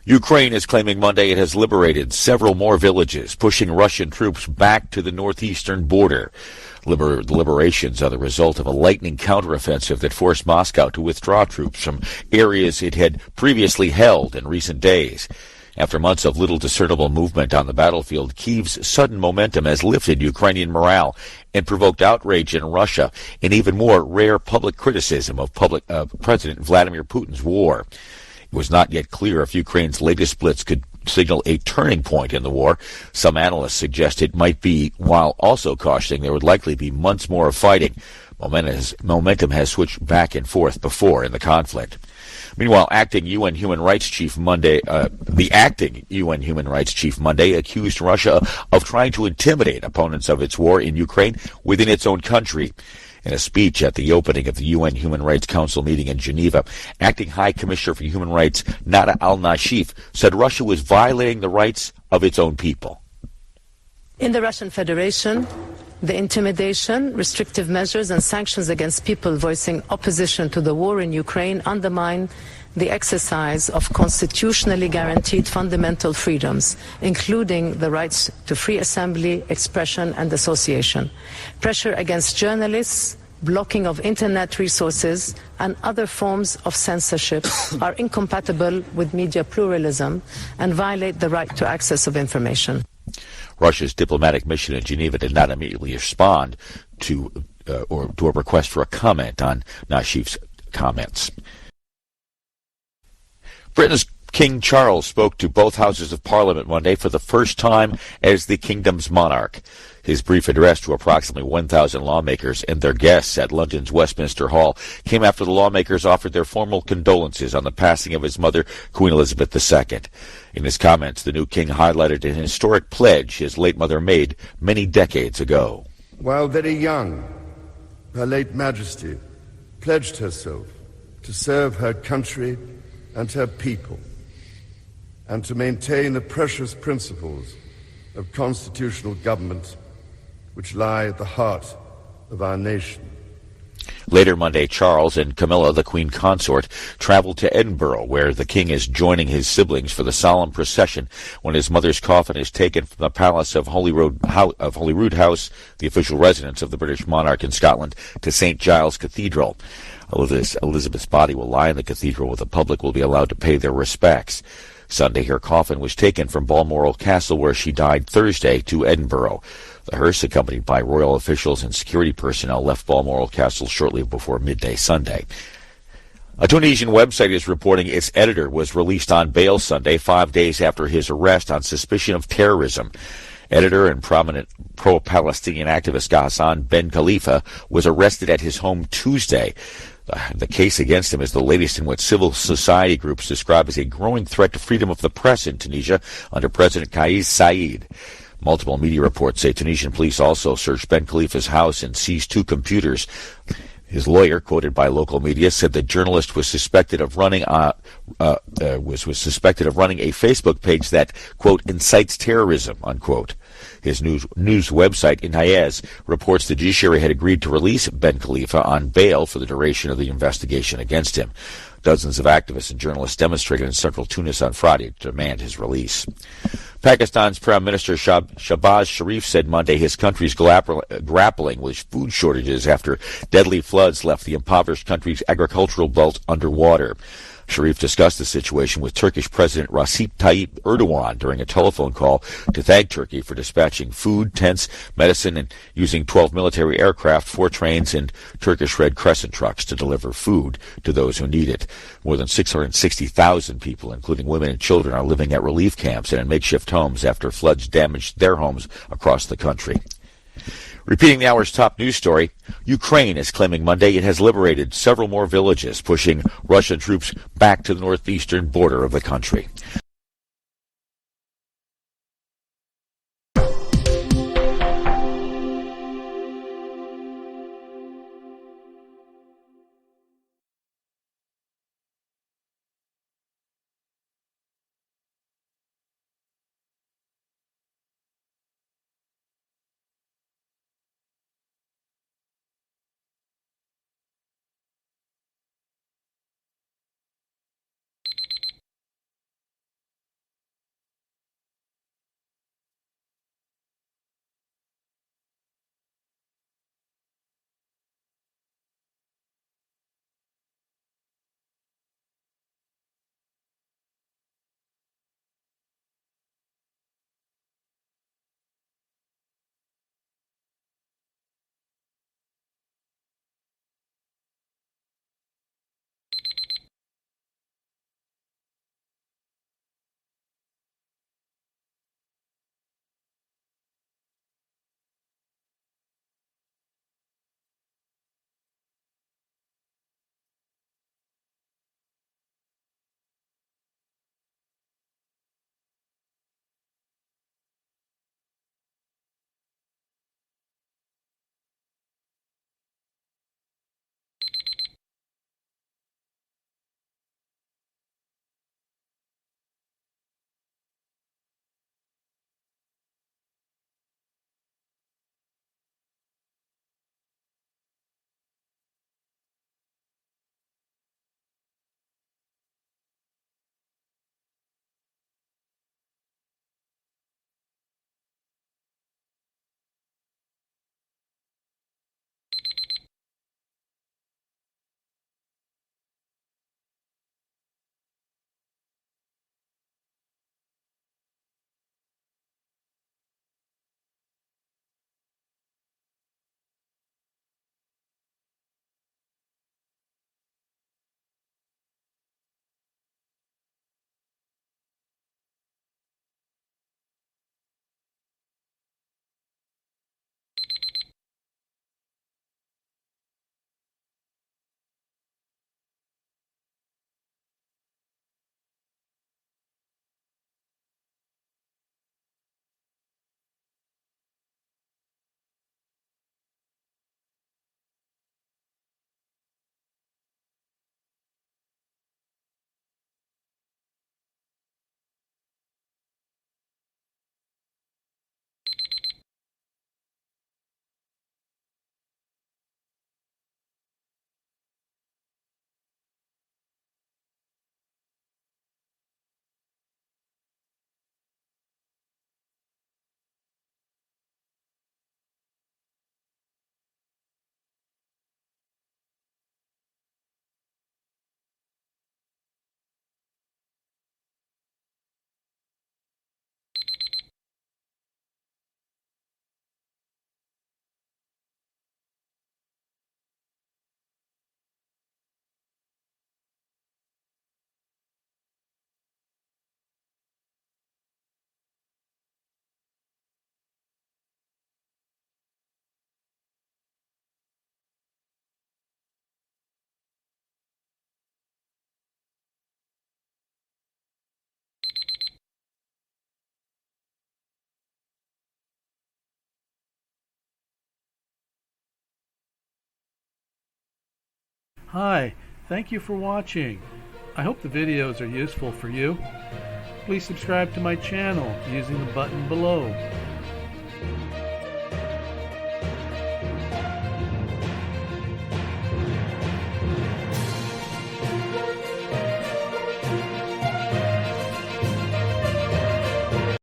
Ukraine is claiming Monday it has liberated several more villages, pushing Russian troops back to the northeastern border. The liberations are the result of a lightning counteroffensive that forced Moscow to withdraw troops from areas it had previously held in recent days. After months of little discernible movement on the battlefield, Kyiv's sudden momentum has lifted Ukrainian morale and provoked outrage in Russia and even more rare public criticism of President Vladimir Putin's war. It was not yet clear if Ukraine's latest splits could signal a turning point in the war. Some analysts suggest it might be, while also cautioning there would likely be months more of fighting. Momentum has switched back and forth before in the conflict. Meanwhile, the acting UN Human Rights Chief Monday accused Russia of trying to intimidate opponents of its war in Ukraine within its own country. In a speech at the opening of the UN Human Rights Council meeting in Geneva, Acting High Commissioner for Human Rights Nada al-Nashif said Russia was violating the rights of its own people. In the Russian Federation, the intimidation, restrictive measures and sanctions against people voicing opposition to the war in Ukraine undermine the exercise of constitutionally guaranteed fundamental freedoms, including the rights to free assembly, expression and association. Pressure against journalists, blocking of internet resources and other forms of censorship are incompatible with media pluralism and violate the right to access of information. Russia's diplomatic mission in Geneva did not immediately respond to a request for a comment on Nashif's comments. Britain's King Charles spoke to both houses of Parliament Monday for the first time as the kingdom's monarch. His brief address to approximately 1,000 lawmakers and their guests at London's Westminster Hall came after the lawmakers offered their formal condolences on the passing of his mother, Queen Elizabeth II. In his comments, the new king highlighted an historic pledge his late mother made many decades ago. While very young, Her late Majesty pledged herself to serve her country and her people, and to maintain the precious principles of constitutional government which lie at the heart of our nation. Later Monday, Charles and Camilla, the Queen Consort, traveled to Edinburgh, where the King is joining his siblings for the solemn procession when his mother's coffin is taken from the palace of Holyrood House, the official residence of the British monarch in Scotland, to St. Giles Cathedral. Elizabeth's body will lie in the cathedral where the public will be allowed to pay their respects. Sunday, her coffin was taken from Balmoral Castle, where she died Thursday, to Edinburgh. The hearse, accompanied by royal officials and security personnel, left Balmoral Castle shortly before midday Sunday. A Tunisian website is reporting its editor was released on bail Sunday, 5 days after his arrest on suspicion of terrorism. Editor and prominent pro-Palestinian activist Ghassan Ben Khalifa was arrested at his home Tuesday. The case against him is the latest in what civil society groups describe as a growing threat to freedom of the press in Tunisia under President Kais Saied. Multiple media reports say Tunisian police also searched Ben Khalifa's house and seized 2 computers. His lawyer, quoted by local media, said the journalist was suspected of running a Facebook page that, quote, incites terrorism, unquote. His news website, Inayez, reports the judiciary had agreed to release Ben Khalifa on bail for the duration of the investigation against him. Dozens of activists and journalists demonstrated in central Tunis on Friday to demand his release. Pakistan's Prime Minister Shahbaz Sharif said Monday his country is grappling with food shortages after deadly floods left the impoverished country's agricultural belt underwater. Sharif discussed the situation with Turkish President Recep Tayyip Erdogan during a telephone call to thank Turkey for dispatching food, tents, medicine, and using 12 military aircraft, 4 trains, and Turkish Red Crescent trucks to deliver food to those who need it. More than 660,000 people, including women and children, are living at relief camps and in makeshift homes after floods damaged their homes across the country. Repeating the hour's top news story, Ukraine is claiming Monday it has liberated several more villages, pushing Russian troops back to the northeastern border of the country. Hi, thank you for watching. I hope the videos are useful for you. Please subscribe to my channel using the button below.